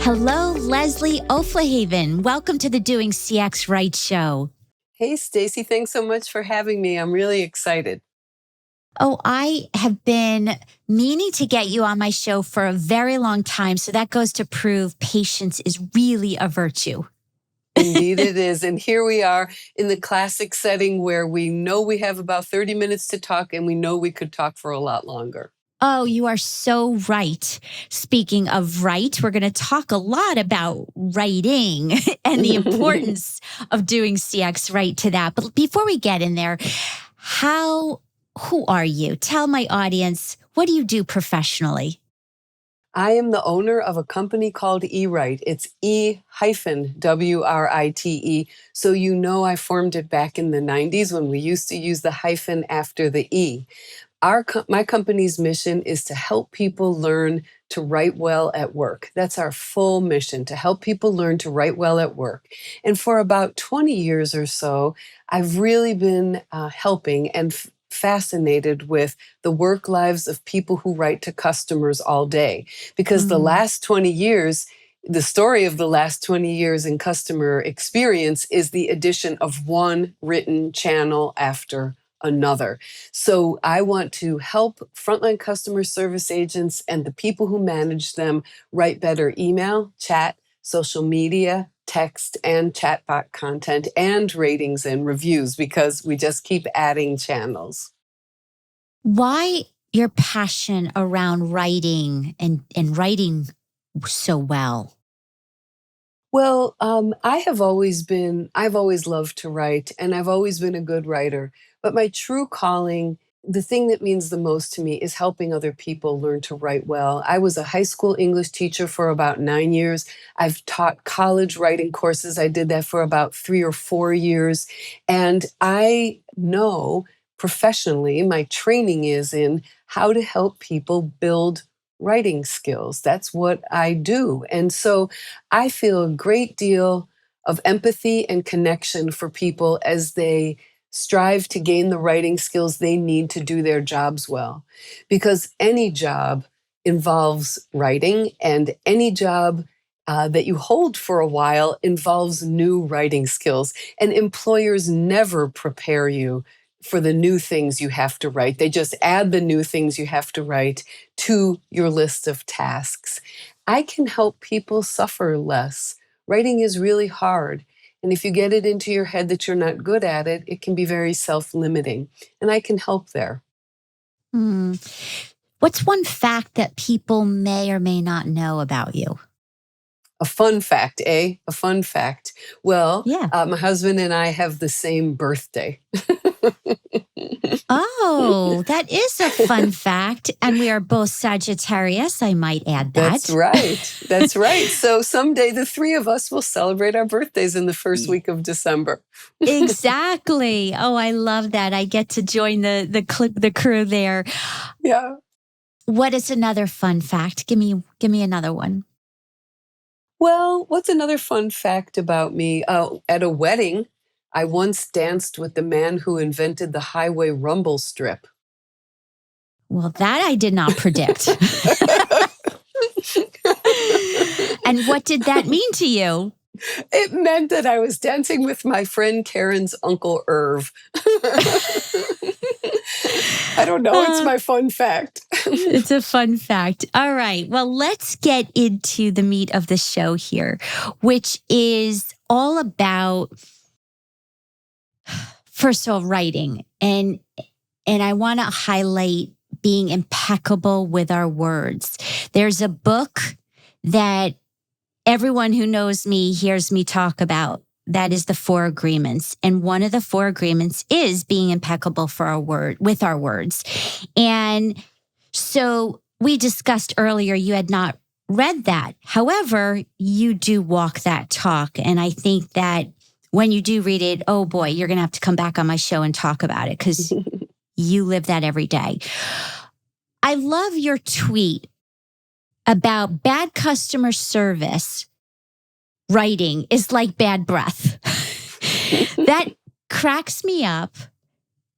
Hello, Leslie Oflahaven. Welcome to the Doing CX Right show. Hey, Stacy, thanks so much for having me. I'm really excited. Oh, I have been meaning to get you on my show for a very long time. So that goes to prove patience is really a virtue. Indeed it is. And here we are in the classic setting where we know we have about 30 minutes to talk and we know we could talk for a lot longer. Oh, you are so right. Speaking of right, we're going to talk a lot about writing and the importance of doing CX right to that. But before we get in there, who are you? Tell my audience, what do you do professionally? I am the owner of a company called eWrite. It's E-WRITE. So you know I formed it back in the 90s when we used to use the hyphen after the E. My company's mission is to help people learn to write well at work. That's our full mission, to help people learn to write well at work. And for about 20 years or so, I've really been helping and fascinated with the work lives of people who write to customers all day. Because the last 20 years, the story of the last 20 years in customer experience is the addition of one written channel after another. So I want to help frontline customer service agents and the people who manage them write better email, chat, social media, text, and chatbot content, and ratings and reviews, because we just keep adding channels. Why your passion around writing and writing so well? Well, I've always loved to write, and I've always been a good writer. But my true calling, the thing that means the most to me, is helping other people learn to write well. I was a high school English teacher for about 9 years. I've taught college writing courses. I did that for about 3 or 4 years. And I know professionally, my training is in how to help people build writing skills. That's what I do. And so I feel a great deal of empathy and connection for people as they strive to gain the writing skills they need to do their jobs well. Because any job involves writing, and any job that you hold for a while involves new writing skills. And employers never prepare you for the new things you have to write. They just add the new things you have to write to your list of tasks. I can help people suffer less. Writing is really hard. And if you get it into your head that you're not good at it, it can be very self-limiting. And I can help there. What's one fact that people may or may not know about you? A fun fact, eh? A fun fact. Well, Yeah. My husband and I have the same birthday. Oh, that is a fun fact. And we are both Sagittarius, I might add that. That's right. That's right. So someday the three of us will celebrate our birthdays in the first week of December. Exactly. Oh, I love that. I get to join the crew there. Yeah. What is another fun fact? Give me another one. Well, what's another fun fact about me? At a wedding, I once danced with the man who invented the highway rumble strip. Well, that I did not predict. And what did that mean to you? It meant that I was dancing with my friend Karen's Uncle Irv. I don't know. It's my fun fact. It's a fun fact. All right. Well, let's get into the meat of the show here, which is all about, first of all, writing. And I want to highlight being impeccable with our words. There's a book that everyone who knows me hears me talk about. That is the 4 agreements. And one of the 4 agreements is being impeccable with our words. And so we discussed earlier, you had not read that. However, you do walk that talk. And I think that when you do read it, oh boy, you're going to have to come back on my show and talk about it, because you live that every day. I love your tweet about bad customer service writing is like bad breath. That cracks me up.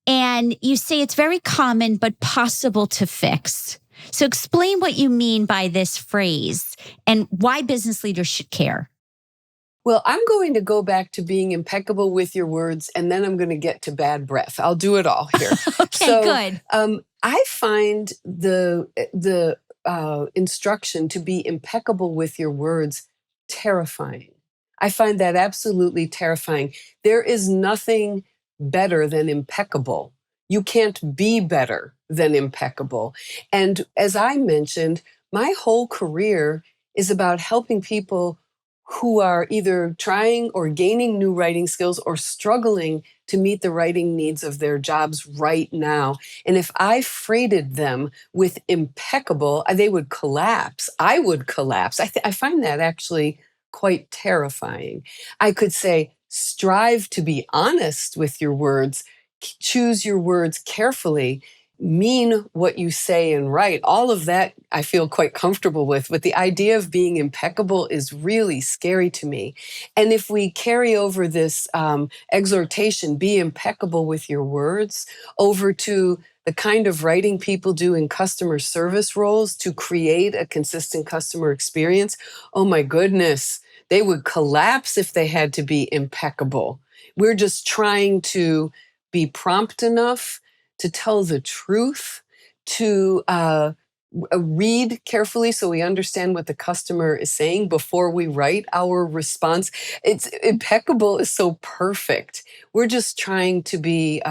And you say it's very common, but possible to fix. So explain what you mean by this phrase and why business leaders should care. Well, I'm going to go back to being impeccable with your words, and then I'm going to get to bad breath. I'll do it all here. Okay, good. I find the instruction to be impeccable with your words terrifying. I find that absolutely terrifying. There is nothing better than impeccable. You can't be better than impeccable. And as I mentioned, my whole career is about helping people who are either trying or gaining new writing skills or struggling to meet the writing needs of their jobs right now. And if I freighted them with impeccable, they would collapse. I would collapse. I find that actually quite terrifying. I could say, strive to be honest with your words, choose your words carefully, mean what you say and write. All of that I feel quite comfortable with. But the idea of being impeccable is really scary to me. And if we carry over this exhortation, be impeccable with your words, over to the kind of writing people do in customer service roles to create a consistent customer experience, oh my goodness, they would collapse if they had to be impeccable. We're just trying to be prompt enough to tell the truth, to read carefully so we understand what the customer is saying before we write our response. It's impeccable is so perfect. We're just trying to be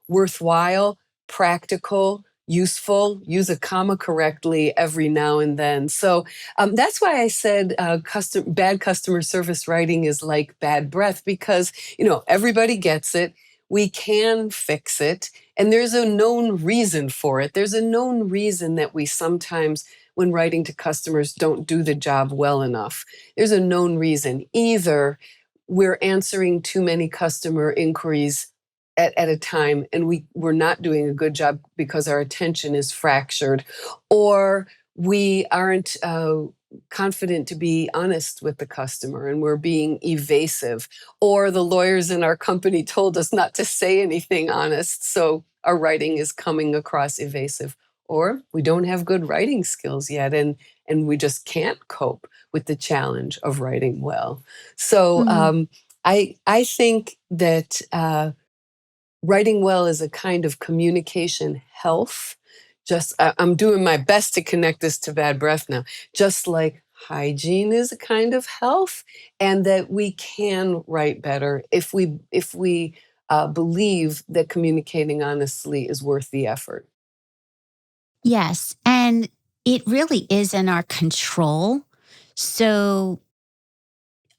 worthwhile, practical, useful, use a comma correctly every now and then. So that's why I said bad customer service writing is like bad breath, because everybody gets it. We can fix it. And there's a known reason for it. There's a known reason that we sometimes, when writing to customers, don't do the job well enough. There's a known reason. Either we're answering too many customer inquiries at a time, and we're not doing a good job because our attention is fractured, or we aren't confident to be honest with the customer and we're being evasive, or the lawyers in our company told us not to say anything honest, so our writing is coming across evasive, or we don't have good writing skills yet, and we just can't cope with the challenge of writing well. So I think that writing well is a kind of communication health. I'm doing my best to connect this to bad breath now. Just like hygiene is a kind of health, and that we can write better if we believe that communicating honestly is worth the effort. Yes. And it really is in our control. So,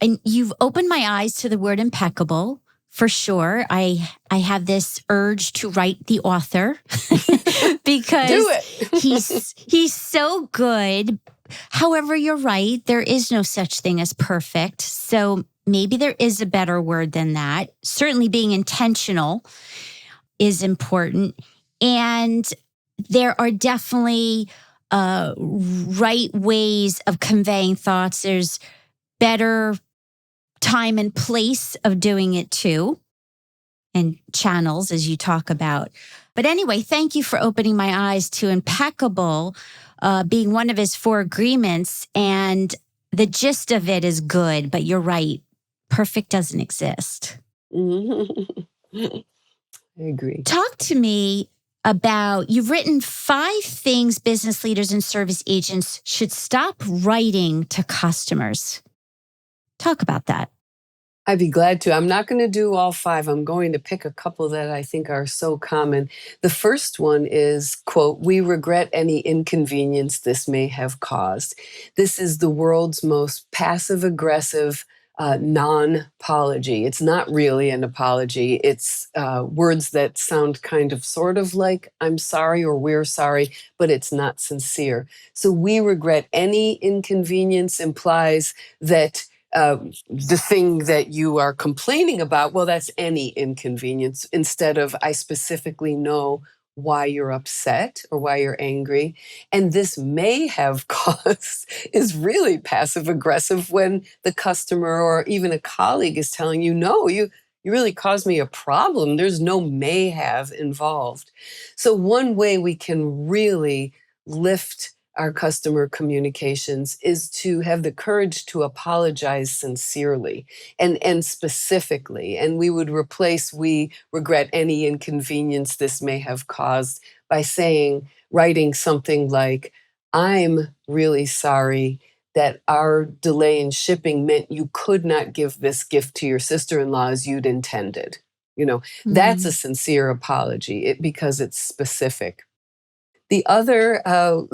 and you've opened my eyes to the word impeccable. For sure. I have this urge to write the author because Do it. he's so good. However, you're right. There is no such thing as perfect. So maybe there is a better word than that. Certainly being intentional is important. And there are definitely right ways of conveying thoughts. There's better time and place of doing it too, and channels, as you talk about. But anyway, thank you for opening my eyes to impeccable being one of his 4 agreements. And the gist of it is good, but you're right. Perfect doesn't exist. I agree. Talk to me about, you've written 5 things business leaders and service agents should stop writing to customers. Talk about that. I'd be glad to. I'm not going to do all 5. I'm going to pick a couple that I think are so common. The first one is, quote, "We regret any inconvenience this may have caused." This is the world's most passive-aggressive non-apology. It's not really an apology. It's words that sound kind of sort of like "I'm sorry" or "we're sorry," but it's not sincere. So "we regret any inconvenience" implies that the thing that you are complaining about, well, that's any inconvenience, instead of "I specifically know why you're upset or why you're angry. And this may have caused" is really passive aggressive when the customer or even a colleague is telling you, "No, you really caused me a problem." There's no may have involved. So one way we can really lift our customer communications is to have the courage to apologize sincerely and specifically. And we would replace "we regret any inconvenience this may have caused" by writing something like, "I'm really sorry that our delay in shipping meant you could not give this gift to your sister-in-law as you'd intended." That's a Mm. sincere apology because it's specific. The other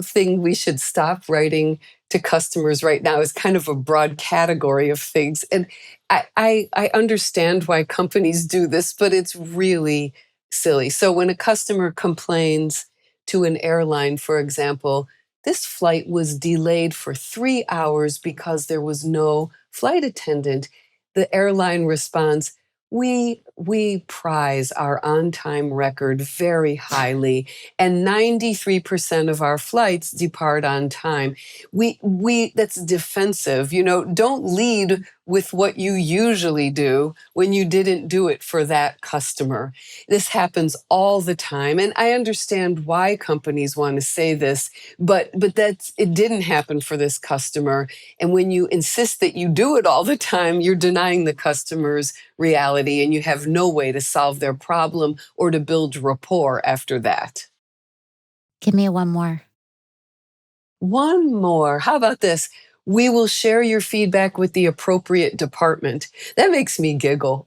thing we should stop writing to customers right now is kind of a broad category of things. And I understand why companies do this, but it's really silly. So when a customer complains to an airline, for example, "This flight was delayed for 3 hours because there was no flight attendant," the airline responds, we prize our on-time record very highly, and 93% of our flights depart on time. That's defensive. Don't lead with what you usually do when you didn't do it for that customer. This happens all the time, and I understand why companies want to say this, but it didn't happen for this customer. And when you insist that you do it all the time, you're denying the customer's reality, and you have no way to solve their problem or to build rapport after that. Give me one more. One more. How about this? "We will share your feedback with the appropriate department." That makes me giggle,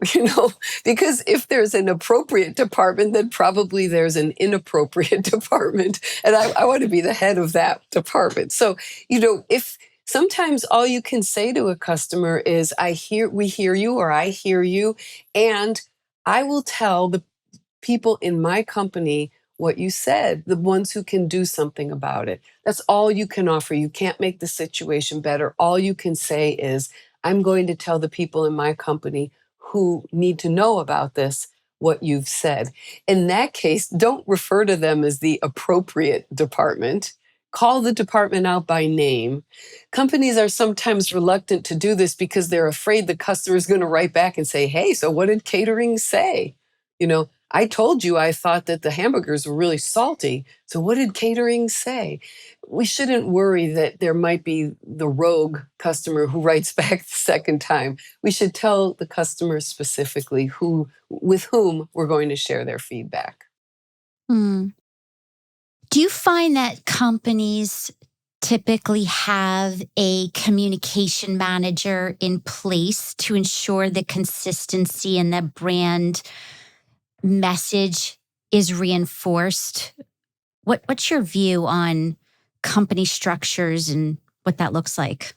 because if there's an appropriate department, then probably there's an inappropriate department. And I want to be the head of that department. So, if sometimes all you can say to a customer is, we hear you, or "I hear you, and I will tell the people in my company what you said, the ones who can do something about it." That's all you can offer. You can't make the situation better. All you can say is, "I'm going to tell the people in my company who need to know about this what you've said." In that case, don't refer to them as the appropriate department. Call the department out by name. Companies are sometimes reluctant to do this because they're afraid the customer is going to write back and say, "Hey, so what did catering say? I told you I thought that the hamburgers were really salty. So what did catering say?" We shouldn't worry that there might be the rogue customer who writes back the second time. We should tell the customer specifically with whom we're going to share their feedback. Hmm. Do you find that companies typically have a communication manager in place to ensure the consistency and the brand message is reinforced? What's your view on company structures and what that looks like?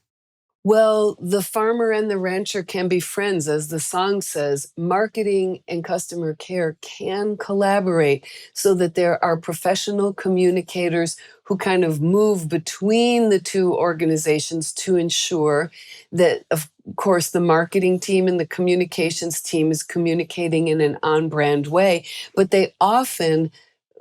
Well, the farmer and the rancher can be friends. As the song says, marketing and customer care can collaborate so that there are professional communicators who kind of move between the two organizations to ensure that, of course, the marketing team and the communications team is communicating in an on-brand way, but they often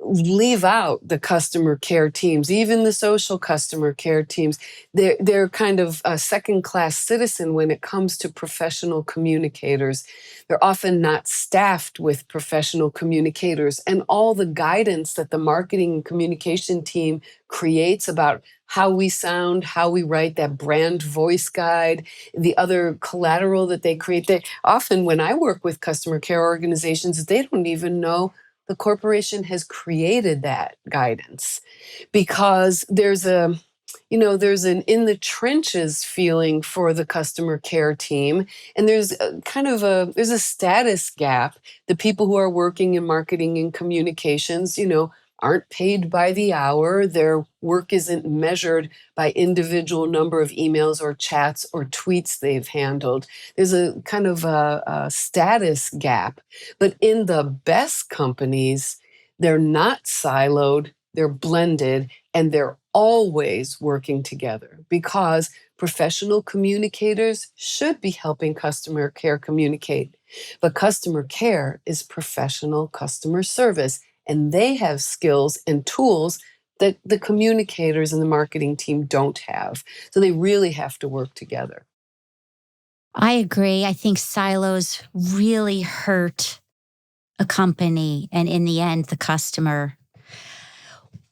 leave out the customer care teams, even the social customer care teams. They're kind of a second-class citizen when it comes to professional communicators. They're often not staffed with professional communicators, and all the guidance that the marketing and communication team creates about how we sound, how we write, that brand voice guide, the other collateral that they create. They often, when I work with customer care organizations, they don't even know the corporation has created that guidance, because there's an in the trenches feeling for the customer care team, and there's a status gap. The people who are working in marketing and communications, aren't paid by the hour. Their work isn't measured by individual number of emails or chats or tweets they've handled. There's a kind of a status gap. But in the best companies, they're not siloed, they're blended, and they're always working together, because professional communicators should be helping customer care communicate. But customer care is professional customer service, and they have skills and tools that the communicators and the marketing team don't have. So they really have to work together. I agree. I think silos really hurt a company and, in the end, the customer.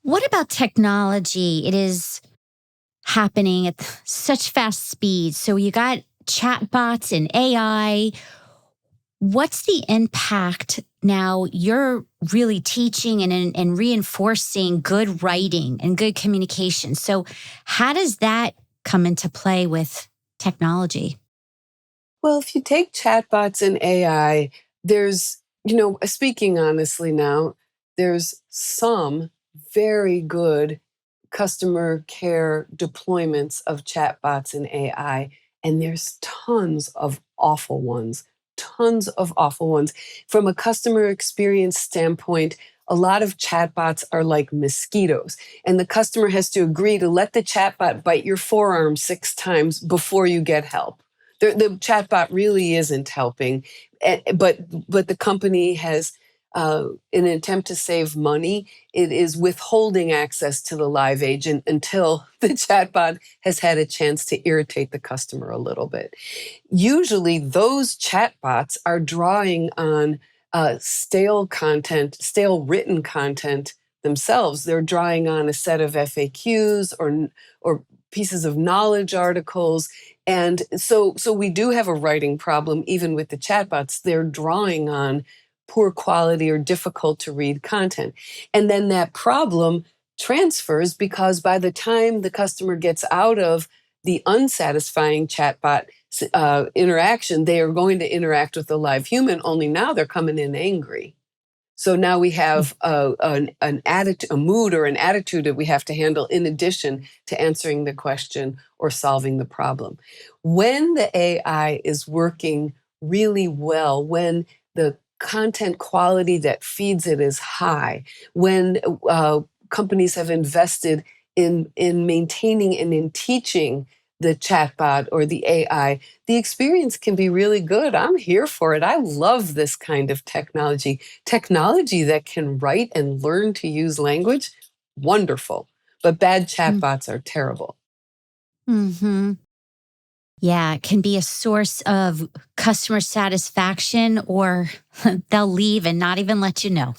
What about technology? It is happening at such fast speed. So you got chatbots and AI. What's the impact now? You're really teaching and reinforcing good writing and good communication. So, how does that come into play with technology? Well, if you take chatbots and AI, there's, speaking honestly now, there's some very good customer care deployments of chatbots and AI, and there's tons of awful ones. From a customer experience standpoint, a lot of chatbots are like mosquitoes, and the customer has to agree to let the chatbot bite your forearm 6 times before you get help. The chatbot really isn't helping, but the company has, in an attempt to save money, it is withholding access to the live agent until the chatbot has had a chance to irritate the customer a little bit. Usually, those chatbots are drawing on stale content, stale written content themselves. They're drawing on a set of FAQs or pieces of knowledge articles. And so we do have a writing problem even with the chatbots. They're drawing on poor quality or difficult to read content. And then that problem transfers because by the time the customer gets out of the unsatisfying chatbot interaction, they are going to interact with a live human, only now they're coming in angry. So now we have an attitude, a mood or an attitude that we have to handle in addition to answering the question or solving the problem. When the AI is working really well, when the content quality that feeds it is high, when companies have invested in maintaining and in teaching the chatbot or the AI, the experience can be really good. I'm here for it. I love this kind of technology. Technology that can write and learn to use language, wonderful. But bad chatbots are terrible. Mm-hmm. Yeah, it can be a source of customer satisfaction, or they'll leave and not even let you know.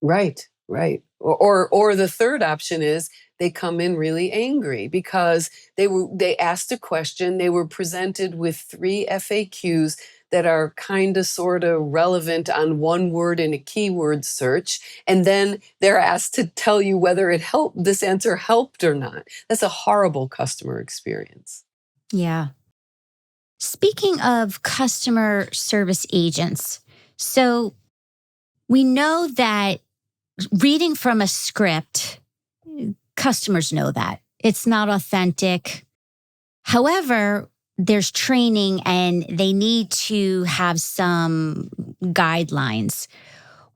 Right, right. Or the third option is they come in really angry because they asked a question, they were presented with 3 FAQs that are kind of sort of relevant on one word in a keyword search, and then they're asked to tell you whether this answer helped or not. That's a horrible customer experience. Yeah. Speaking of customer service agents, so we know that reading from a script, customers know that it's not authentic. However, there's training and they need to have some guidelines.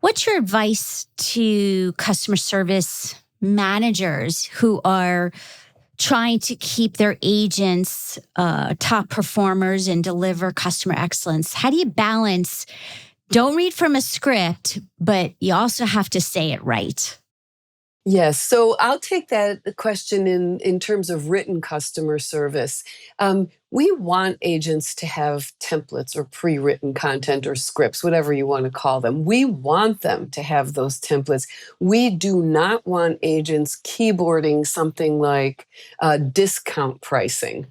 What's your advice to customer service managers who are trying to keep their agents top performers and deliver customer excellence? How do you balance? Don't read from a script, but you also have to say it right. Yes. So I'll take that question in terms of written customer service. We want agents to have templates or pre written content or scripts, whatever you want to call them. We want them to have those templates. We do not want agents keyboarding something like discount pricing.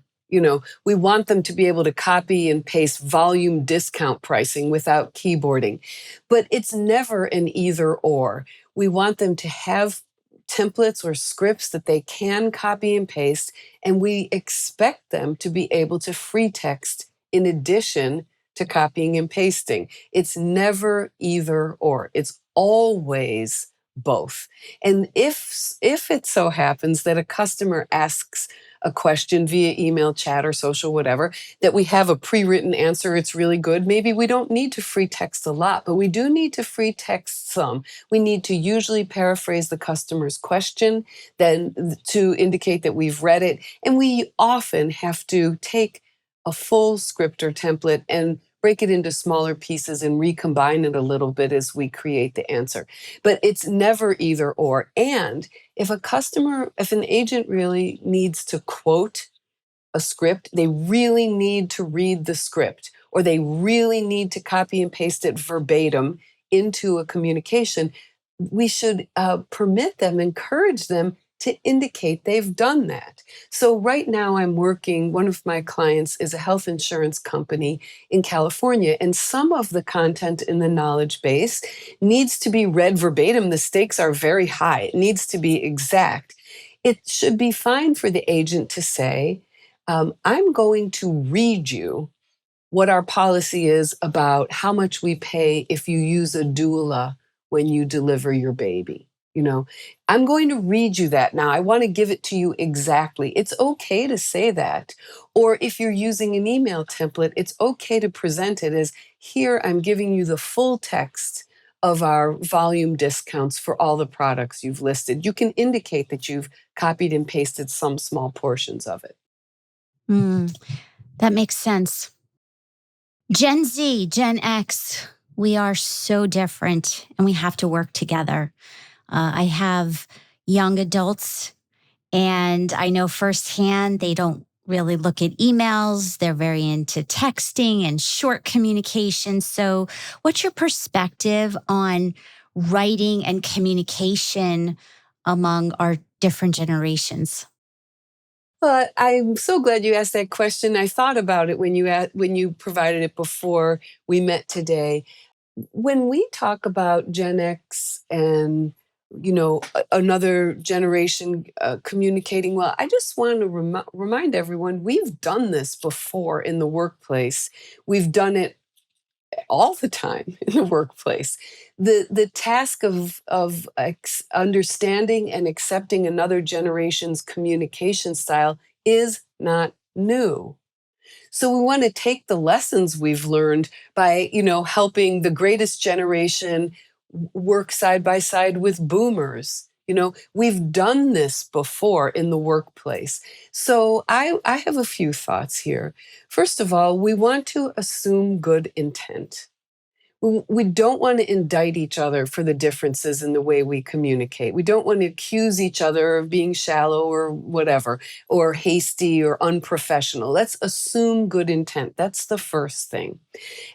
We want them to be able to copy and paste volume discount pricing without keyboarding. But it's never an either or. We want them to have templates or scripts that they can copy and paste, and we expect them to be able to free text in addition to copying and pasting. It's never either or. It's always both. And if it so happens that a customer asks a question via email, chat, or social, whatever, that we have a pre-written answer, it's really good. Maybe we don't need to free text a lot, but we do need to free text some. We need to usually paraphrase the customer's question, then to indicate that we've read it. And we often have to take a full script or template and break it into smaller pieces and recombine it a little bit as we create the answer. But it's never either or. And if an agent really needs to quote a script, they really need to read the script, or they really need to copy and paste it verbatim into a communication, we should permit them, encourage them to indicate they've done that. So right now I'm working, one of my clients is a health insurance company in California, and some of the content in the knowledge base needs to be read verbatim. The stakes are very high. It needs to be exact. It should be fine for the agent to say, I'm going to read you what our policy is about how much we pay if you use a doula when you deliver your baby. I'm going to read you that now. I want to give it to you exactly. It's okay to say that. Or if you're using an email template, it's okay to present it as, here, I'm giving you the full text of our volume discounts for all the products you've listed. You can indicate that you've copied and pasted some small portions of it. That makes sense. Gen Z, Gen X, we are so different and we have to work together. I have young adults, and I know firsthand they don't really look at emails. They're very into texting and short communication. So, what's your perspective on writing and communication among our different generations? Well, I'm so glad you asked that question. I thought about it when you provided it before we met today. When we talk about Gen X and another generation communicating well, I just want to remind everyone we've done this before in the workplace. We've done it all the time in the workplace. The task of understanding and accepting another generation's communication style is not new. So we want to take the lessons we've learned by, helping the greatest generation work side by side with boomers. We've done this before in the workplace. So I have a few thoughts here. First of all, we want to assume good intent. We don't want to indict each other for the differences in the way we communicate. We don't want to accuse each other of being shallow or whatever, or hasty or unprofessional. Let's assume good intent. That's the first thing.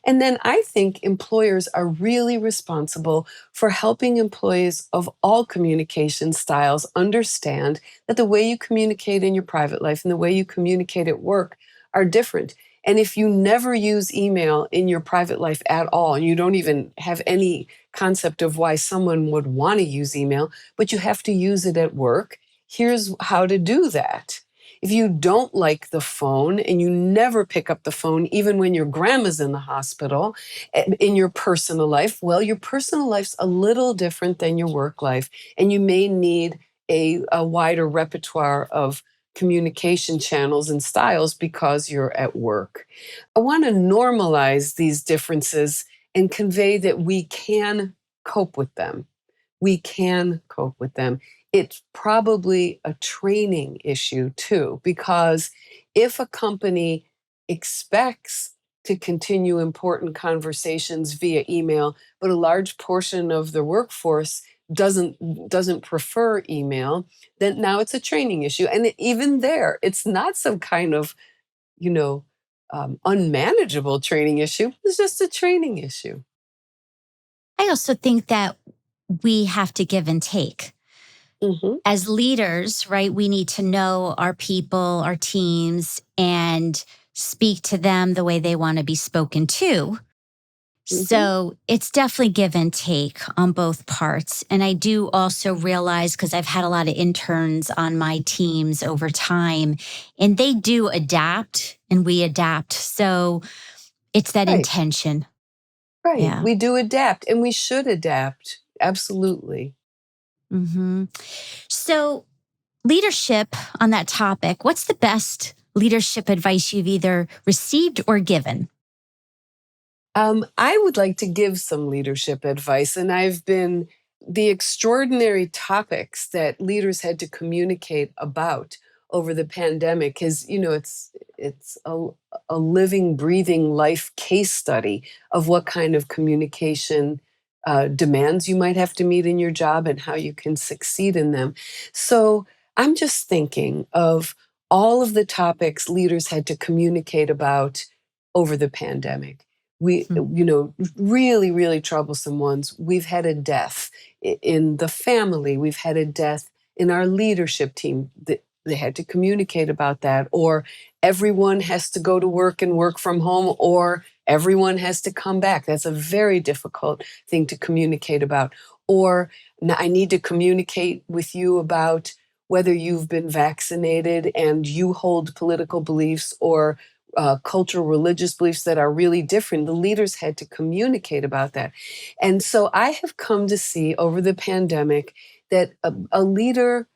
And then I think employers are really responsible for helping employees of all communication styles understand that the way you communicate in your private life and the way you communicate at work are different. And if you never use email in your private life at all, and you don't even have any concept of why someone would want to use email, but you have to use it at work, here's how to do that. If you don't like the phone and you never pick up the phone, even when your grandma's in the hospital, in your personal life, well, your personal life's a little different than your work life, and you may need a wider repertoire of communication channels and styles because you're at work. I want to normalize these differences and convey that we can cope with them. We can cope with them. It's probably a training issue too, because if a company expects to continue important conversations via email, but a large portion of the workforce doesn't prefer email, then now it's a training issue. And even there, it's not some kind of, you know, unmanageable training issue. It's just a training issue. I also think that we have to give and take. Hmm. As leaders, right, we need to know our people, our teams, and speak to them the way they want to be spoken to. Hmm. So it's definitely give and take on both parts. And I do also realize, because I've had a lot of interns on my teams over time, and they do adapt and we adapt. So it's that Right, intention. right. Yeah. We do adapt and we should adapt. Absolutely. hmm So, leadership on that topic, what's the best leadership advice you've either received or given? I would like to give some leadership advice, and I've been the extraordinary topics that leaders had to communicate about over the pandemic is, it's a living, breathing life case study of what kind of communication demands you might have to meet in your job and how you can succeed in them. So I'm just thinking of all of the topics leaders had to communicate about over the pandemic. Hmm. Really, really troublesome ones. We've had a death in the family. We've had a death in our leadership team. They had to communicate about that, or everyone has to go to work and work from home, or everyone has to come back. That's a very difficult thing to communicate about. Or I need to communicate with you about whether you've been vaccinated and you hold political beliefs or cultural, religious beliefs that are really different. The leaders had to communicate about that. And so I have come to see over the pandemic that a leader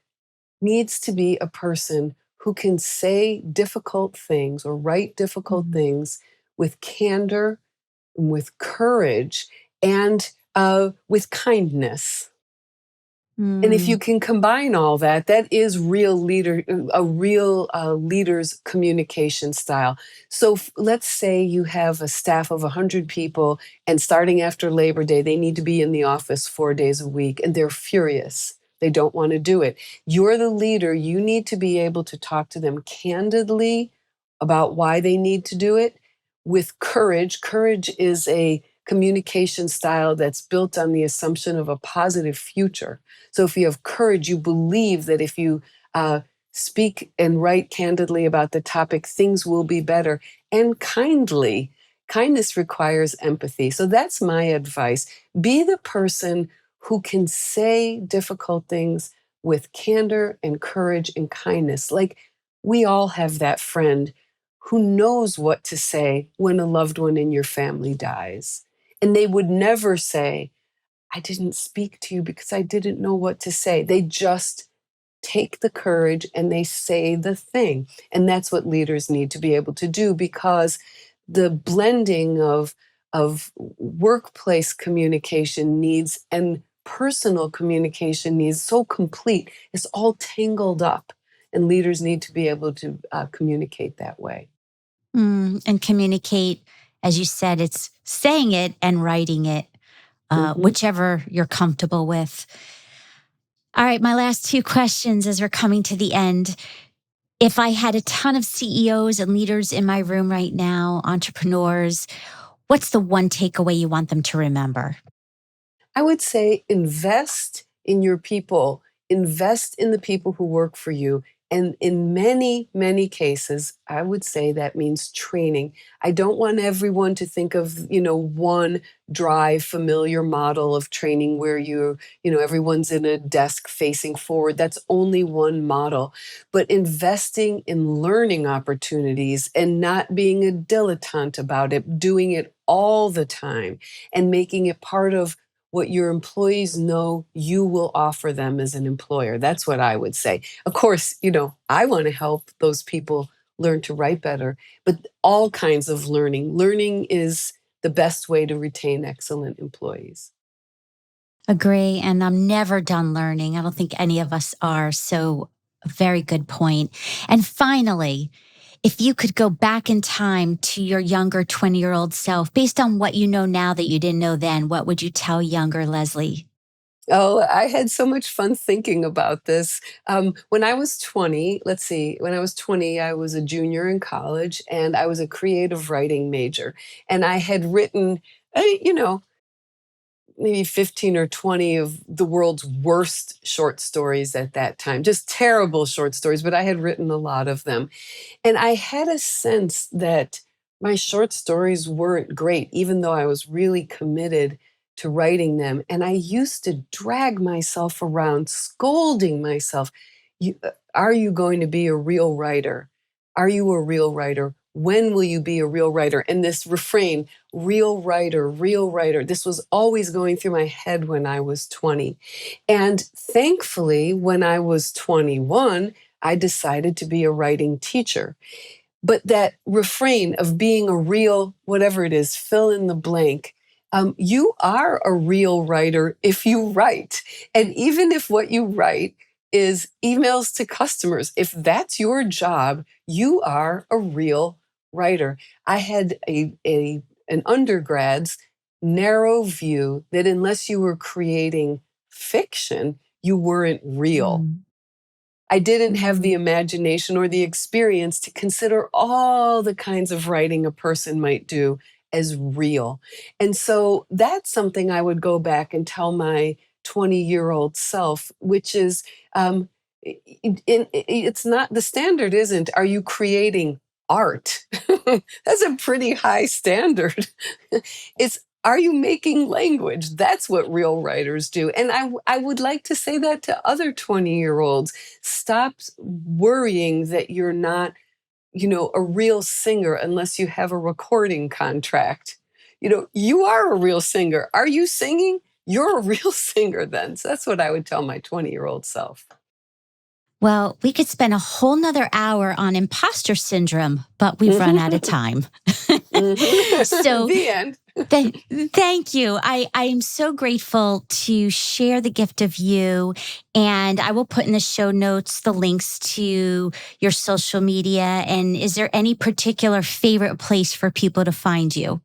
needs to be a person who can say difficult things or write difficult Hmm. things with candor, with courage, and with kindness. And if you Hmm. can combine all that, that is a real leader's communication style. So let's say you have a staff of 100 people, and starting after Labor Day, they need to be in the office 4 days a week, and they're furious. They don't want to do it. You're the leader. You need to be able to talk to them candidly about why they need to do it with courage. Courage is a communication style that's built on the assumption of a positive future. So if you have courage, you believe that if you speak and write candidly about the topic, things will be better. And kindly, kindness requires empathy. So that's my advice. Be the person who can say difficult things with candor and courage and kindness. Like we all have that friend who knows what to say when a loved one in your family dies. And they would never say, I didn't speak to you because I didn't know what to say. They just take the courage and they say the thing. And that's what leaders need to be able to do, because the blending of workplace communication needs and personal communication needs, so complete, it's all tangled up. And leaders need to be able to communicate that way. And communicate, as you said, it's saying it and writing it, Mhm. whichever you're comfortable with. All right, my last two questions as we're coming to the end. If I had a ton of CEOs and leaders in my room right now, entrepreneurs, what's the one takeaway you want them to remember? I would say invest in your people, invest in the people who work for you. And in many, many cases, I would say that means training. I don't want everyone to think of, one dry, familiar model of training where everyone's in a desk facing forward. That's only one model. But investing in learning opportunities and not being a dilettante about it, doing it all the time and making it part of what your employees know you will offer them as an employer. That's what I would say. Of course, I want to help those people learn to write better, but all kinds of learning. Learning is the best way to retain excellent employees. Agree. And I'm never done learning. I don't think any of us are. So, a very good point. And finally, if you could go back in time to your younger 20-year-old self, based on what you know now that you didn't know then, what would you tell younger Leslie? Oh, I had so much fun thinking about this. When I was 20, let's see, when I was 20, I was a junior in college and I was a creative writing major. And I had written, maybe 15 or 20 of the world's worst short stories at that time, just terrible short stories, but I had written a lot of them. And I had a sense that my short stories weren't great, even though I was really committed to writing them. And I used to drag myself around, scolding myself. Are you going to be a real writer? Are you a real writer? When will you be a real writer? And this refrain, real writer, this was always going through my head when I was 20. And thankfully, when I was 21, I decided to be a writing teacher. But that refrain of being a real, whatever it is, fill in the blank, you are a real writer if you write. And even if what you write is emails to customers, if that's your job, you are a real writer. I had an undergrad's narrow view that unless you were creating fiction, you weren't real. Mm. I didn't have the Mm. imagination or the experience to consider all the kinds of writing a person might do as real. And so that's something I would go back and tell my 20-year-old self, which is it's not, the standard isn't, are you creating art? That's a pretty high standard. It's, are you making language? That's what real writers do. And I would like to say that to other 20-year-olds. Stop worrying that you're not, a real singer unless you have a recording contract. You are a real singer. Are you singing? You're a real singer then. So that's what I would tell my 20-year-old self. Well, we could spend a whole nother hour on imposter syndrome, but we've run out of time. So the end. Thank you. I'm so grateful to share the gift of you. And I will put in the show notes the links to your social media. And is there any particular favorite place for people to find you?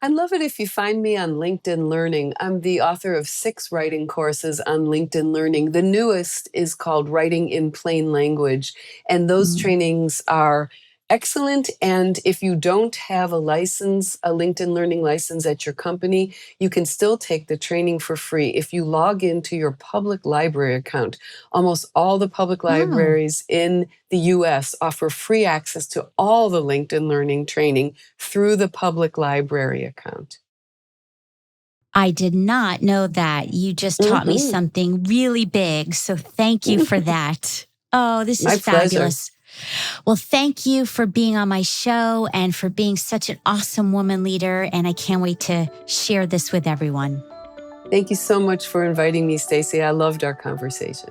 I'd love it if you find me on LinkedIn Learning. I'm the author of 6 writing courses on LinkedIn Learning. The newest is called Writing in Plain Language, and those trainings are excellent. And if you don't have a license, a LinkedIn Learning license at your company, you can still take the training for free if you log into your public library account. Almost all the public libraries in the US offer free access to all the LinkedIn Learning training through the public library account. I did not know that. You just taught me something really big. So thank you for that. Oh, this is fabulous. Well, thank you for being on my show and for being such an awesome woman leader. And I can't wait to share this with everyone. Thank you so much for inviting me, Stacey. I loved our conversation.